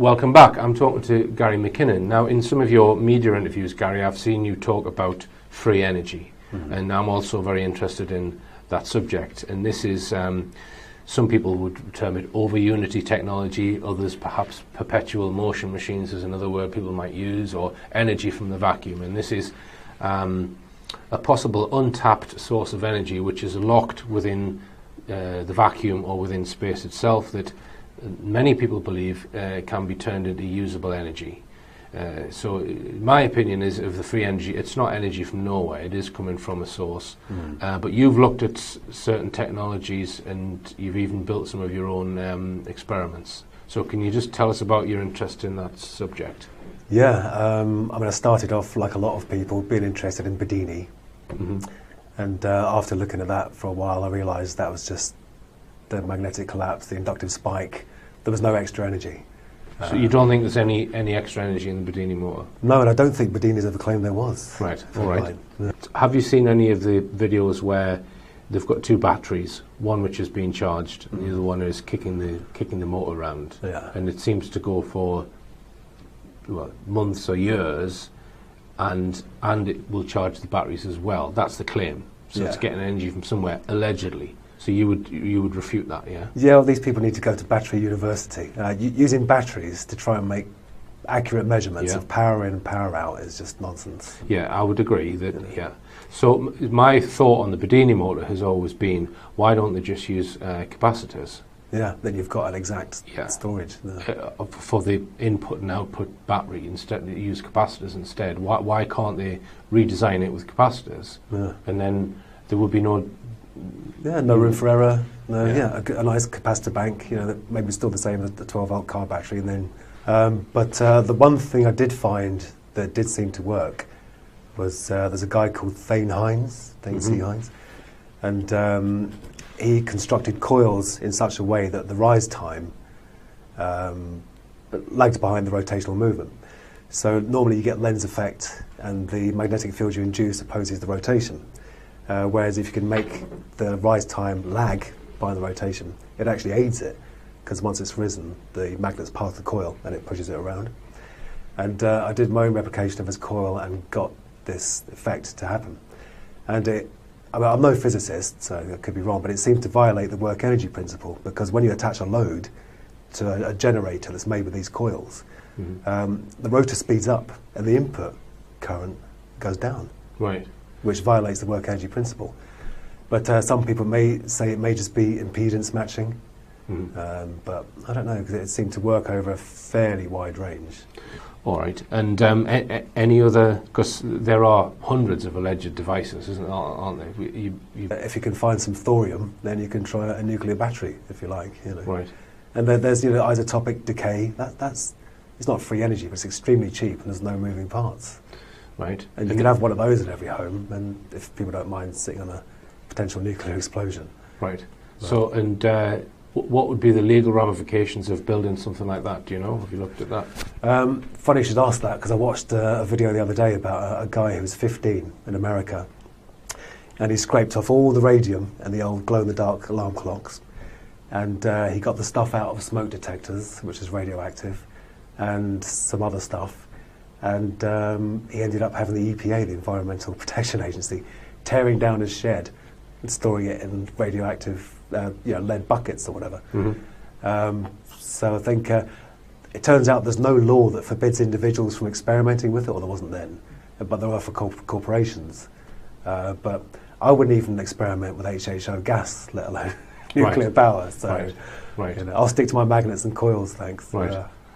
Welcome back. I'm talking to Gary McKinnon. Now, in some of your media interviews, Gary, I've seen you talk about free energy, and I'm also very interested in that subject. And this is, some people would term it over-unity technology, others perhaps perpetual motion machines is another word people might use, or energy from the vacuum. And this is a possible untapped source of energy which is locked within the vacuum or within space itself that many people believe can be turned into usable energy. So my opinion is of the free energy, it's not energy from nowhere, it is coming from a source. But you've looked at certain technologies and you've even built some of your own experiments. So can you just tell us about your interest in that subject? Yeah, I mean, I started off, like a lot of people, being interested in Bedini. And after looking at that for a while, I realised that was just the magnetic collapse, the inductive spike. There was no extra energy. So you don't think there's any extra energy in the Bedini motor? No, and I don't think Bedini's ever claimed there was. Right, all right. Yeah. Have you seen any of the videos where they've got two batteries, one which is being charged and the other one is kicking the motor around? Yeah. And it seems to go for months or years, and it will charge the batteries as well. That's the claim. So it's getting energy from somewhere, allegedly. So you would refute that, yeah? Yeah, well, these people need to go to battery university. Using batteries to try and make accurate measurements of power in and power out is just nonsense. Yeah, I would agree that, So my thought on the Bedini motor has always been, why don't they just use capacitors? Yeah, then you've got an exact storage. For the input and output battery, instead they use capacitors instead. Why can't they redesign it with capacitors? Yeah. And then there would be no room for error. A nice capacitor bank, that maybe still the same as the 12-volt car battery. And then, but the one thing I did find that did seem to work was there's a guy called Thane C. Hines, and he constructed coils in such a way that the rise time lags behind the rotational movement. So normally you get lens effect, and the magnetic field you induce opposes the rotation. Whereas if you can make the rise time lag by the rotation, it actually aids it, because once it's risen, the magnet's past the coil and it pushes it around. And I did my own replication of his coil and got this effect to happen. And I'm no physicist, so I could be wrong, but it seemed to violate the work energy principle, because when you attach a load to a generator that's made with these coils, the rotor speeds up and the input current goes down. Right. Which violates the work energy principle. But some people may say it may just be impedance matching, but I don't know, because it seemed to work over a fairly wide range. All right, and any other, because there are hundreds of alleged devices, aren't there? If you can find some thorium, then you can try a nuclear battery, if you like. Right. And there's isotopic decay. It's not free energy, but it's extremely cheap, and there's no moving parts. Right. And you can have one of those in every home, and if people don't mind sitting on a potential nuclear explosion. Right. So, and what would be the legal ramifications of building something like that? Do you know? Have you looked at that? Funny you should ask that, because I watched a video the other day about a guy who was 15 in America, and he scraped off all the radium and the old glow-in-the-dark alarm clocks, and he got the stuff out of smoke detectors, which is radioactive, and some other stuff. And he ended up having the EPA, the Environmental Protection Agency, tearing down his shed and storing it in radioactive lead buckets or whatever. So I think it turns out there's no law that forbids individuals from experimenting with it, or there wasn't then, but there are for corporations. But I wouldn't even experiment with HHO gas, let alone nuclear power. So I'll stick to my magnets and coils, thanks.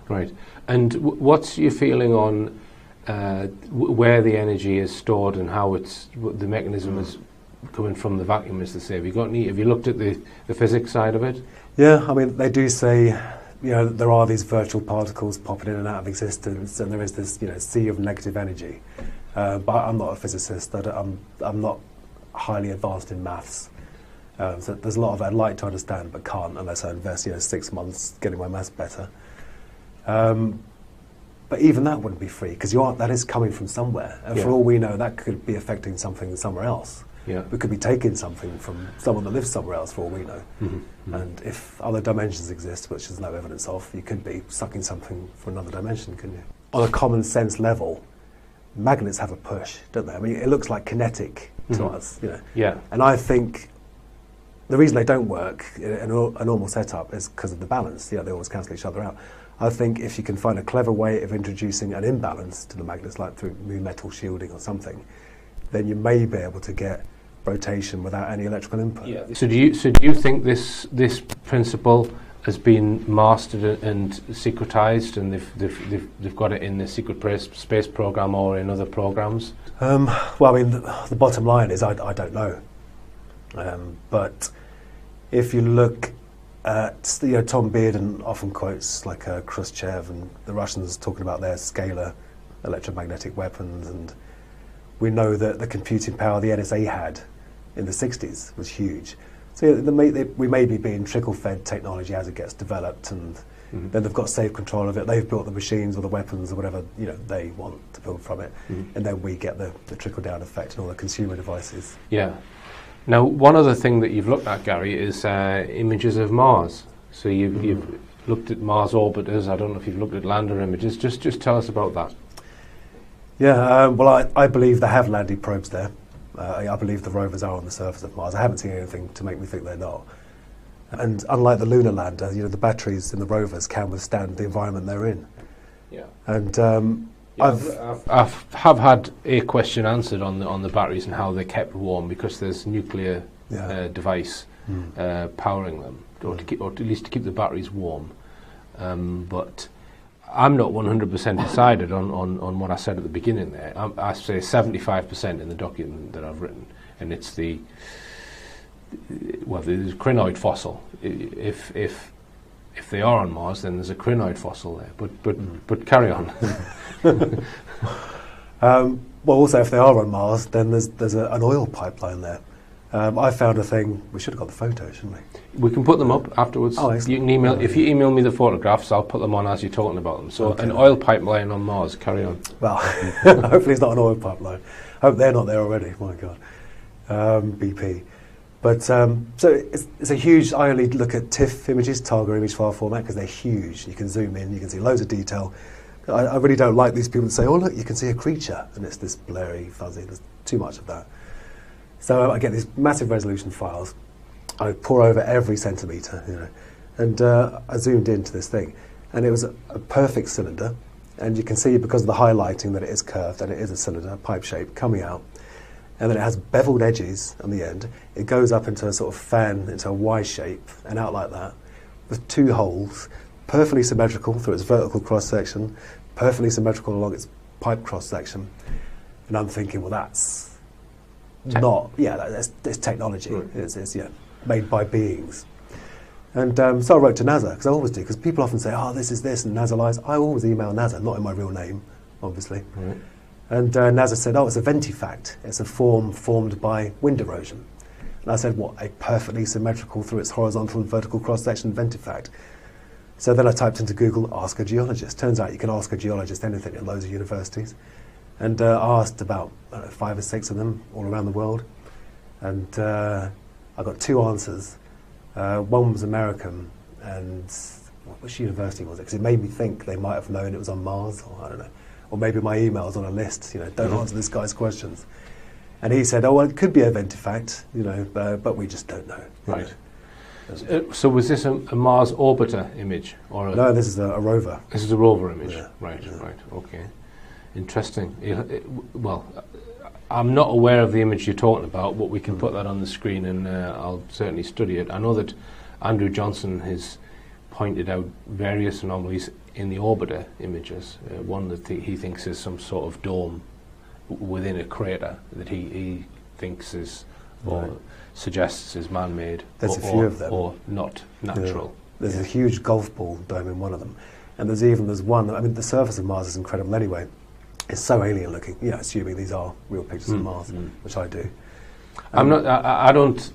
Right. And what's your feeling on where the energy is stored and how the mechanism is coming from the vacuum, as they say? Have you looked at the physics side of it? Yeah, I mean, they do say, there are these virtual particles popping in and out of existence, and there is this, sea of negative energy. But I'm not a physicist. I'm not highly advanced in maths. So there's a lot of it I'd like to understand, but can't unless I invest, 6 months getting my maths better. But even that wouldn't be free, because that is coming from somewhere, and for all we know, that could be affecting something somewhere else. Yeah. We could be taking something from someone that lives somewhere else for all we know. And if other dimensions exist, which there's no evidence of, you could be sucking something from another dimension, couldn't you? On a common sense level, magnets have a push, don't they? I mean, it looks like kinetic to us, you know. Yeah. And I think the reason they don't work in a normal setup is because of the balance. They always cancel each other out. I think if you can find a clever way of introducing an imbalance to the magnets, like through new metal shielding or something, then you may be able to get rotation without any electrical input. Yeah. So do you think this principle has been mastered and secretized, and they've got it in the secret space program or in other programs? Well, I mean, the bottom line is I don't know. But if you look at, Tom Bearden often quotes like Khrushchev and the Russians talking about their scalar electromagnetic weapons, and we know that the computing power the NSA had in the 60s was huge. So we may be being trickle-fed technology as it gets developed, and then they've got safe control of it. They've built the machines or the weapons or whatever they want to build from it, and then we get the trickle-down effect and all the consumer devices. Yeah. Now, one other thing that you've looked at, Gary, is images of Mars. So you've looked at Mars orbiters. I don't know if you've looked at lander images. Just tell us about that. Yeah, well, I believe they have landing probes there. I believe the rovers are on the surface of Mars. I haven't seen anything to make me think they're not. And unlike the lunar lander, the batteries in the rovers can withstand the environment they're in. Yeah. And I've had a question answered on the batteries and how they're kept warm, because there's nuclear device powering them, or at least to keep the batteries warm. But I'm not 100% decided on what I said at the beginning there. I say 75% in the document that I've written, and it's the crinoid fossil. If they are on Mars, then there's a crinoid fossil there. But carry on. Well, also, if they are on Mars, then there's an oil pipeline there. I found a thing. We should have got the photos, shouldn't we? We can put them up afterwards. Oh, excellent. You can email. If you email me the photographs, I'll put them on as you're talking about them. So an oil pipeline on Mars. Carry on. Well, hopefully it's not an oil pipeline. I hope they're not there already. My God, BP. But so it's a huge. I only look at TIFF images, target image file format, because they're huge. You can zoom in. You can see loads of detail. I really don't like these people that say, "Oh, look, you can see a creature," and it's this blurry, fuzzy. There's too much of that. So I get these massive resolution files. I pour over every centimetre, and I zoomed into this thing, and it was a perfect cylinder. And you can see, because of the highlighting, that it is curved, and it is a cylinder, pipe shape, coming out. And then it has beveled edges on the end. It goes up into a sort of fan, into a Y shape, and out like that, with two holes, perfectly symmetrical through its vertical cross-section, perfectly symmetrical along its pipe cross-section. And I'm thinking, well, that's it's technology. Right. It's made by beings. And so I wrote to NASA, because I always do, because people often say, "Oh, this is this," and NASA lies. I always email NASA, not in my real name, obviously. Right. And NASA said, "Oh, it's a ventifact. It's a form formed by wind erosion." And I said, "What, a perfectly symmetrical through its horizontal and vertical cross-section ventifact?" So then I typed into Google, "ask a geologist." Turns out you can ask a geologist anything at loads of universities. And I asked about 5 or 6 of them all around the world. And I got 2 answers. One was American, and which university was it? Because it made me think they might have known it was on Mars, or I don't know. Or maybe my email's on a list, don't answer this guy's questions. And he said, "Oh, well, it could be a ventifact, but we just don't know." Right. So was this a Mars orbiter image? No, this is a rover. This is a rover image. Yeah. Right, okay. Interesting. Well, I'm not aware of the image you're talking about, but we can put that on the screen, and I'll certainly study it. I know that Andrew Johnson has pointed out various anomalies in the orbiter images. One that he thinks is some sort of dome within a crater that he thinks is, or suggests is man-made. There's a few of them. Or not natural. Yeah. There's a huge golf ball dome in one of them. And there's one, I mean, the surface of Mars is incredible anyway. It's so alien looking, assuming these are real pictures of Mars, which I do. I don't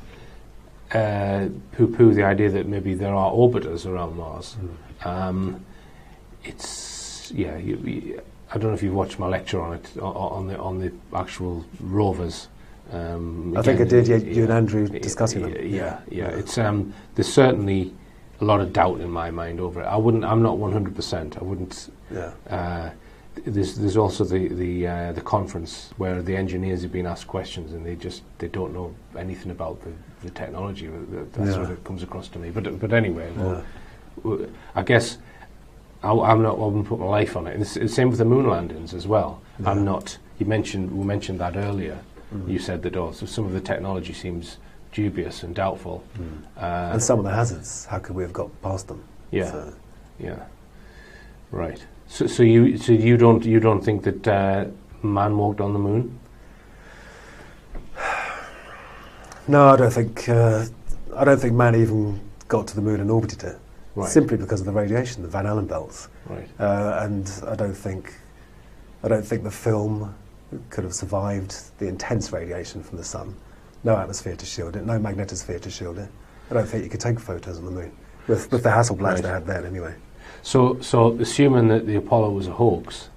poo-poo the idea that maybe there are orbiters around Mars. I don't know if you've watched my lecture on it, on the actual rovers. I think I did. You and Andrew discussing them. Yeah. It's there's certainly a lot of doubt in my mind over it. I'm not 100%. I wouldn't. Yeah. There's also the conference where the engineers have been asked questions and they don't know anything about the technology. That's what it comes across to me. But anyway, I guess I wouldn't put my life on it. And it's the same with the moon landings as well. Yeah. I'm not. We mentioned that earlier. You said that also some of the technology seems dubious and doubtful, and some of the hazards. How could we have got past them? Yeah. Right. So you don't think that man walked on the moon? No, I don't think man even got to the moon and orbited it. Right. Simply because of the radiation, the Van Allen belts. Right. And I don't think the film could have survived the intense radiation from the sun. No atmosphere to shield it, no magnetosphere to shield it. I don't think you could take photos on the moon with the Hasselblads they had then anyway. So assuming that the Apollo was a hoax,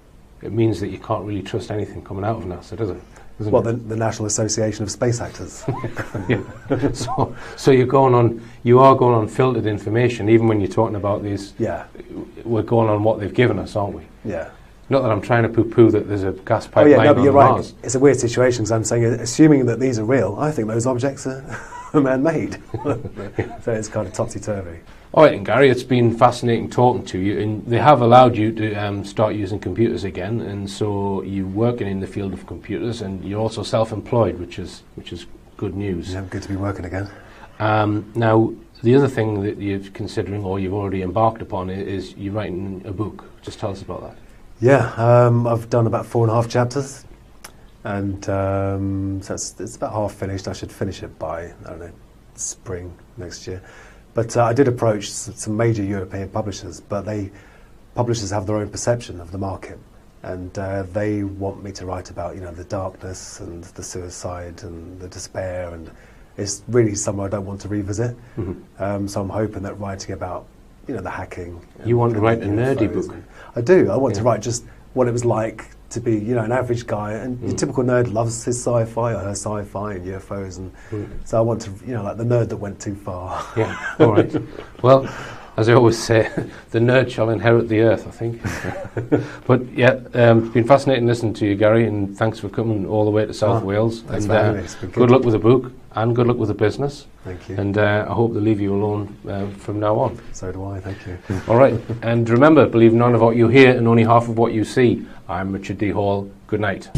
it means that you can't really trust anything coming out of NASA, does it? The National Association of Space Actors. So you are going on filtered information, even when you're talking about these. Yeah. We're going on what they've given us, aren't we? Yeah. Not that I'm trying to poo-poo that there's a gas pipeline but you're on right. Mars. It's a weird situation because I'm saying, assuming that these are real, I think those objects are man-made. So it's kind of topsy-turvy. All right, and Gary, it's been fascinating talking to you, and they have allowed you to start using computers again, and so you're working in the field of computers, and you're also self-employed, which is good news. Yeah, good to be working again. Now, the other thing that you're considering, or you've already embarked upon, is you're writing a book. Just tell us about that. Yeah, I've done about 4.5 chapters, and so it's about half finished. I should finish it by, I don't know, spring next year. But I did approach some major European publishers, but publishers have their own perception of the market, and they want me to write about the darkness and the suicide and the despair, and it's really somewhere I don't want to revisit. Mm-hmm. So I'm hoping that writing about the hacking. You want to write a nerdy book? I do. I want to write just what it was like to be, an average guy, and the typical nerd loves his sci-fi or her sci-fi and UFOs, and so I want to, like the nerd that went too far. Yeah, all right. Well, as I always say, the nerd shall inherit the earth, I think. But yeah, it's been fascinating listening to you, Gary, and thanks for coming all the way to South Wales. Thanks and for having me. It's been good luck with the book, and good luck with the business. Thank you. And I hope they leave you alone from now on. So do I, thank you. All right, and remember, believe none of what you hear and only half of what you see. I'm Richard D. Hall. Good night.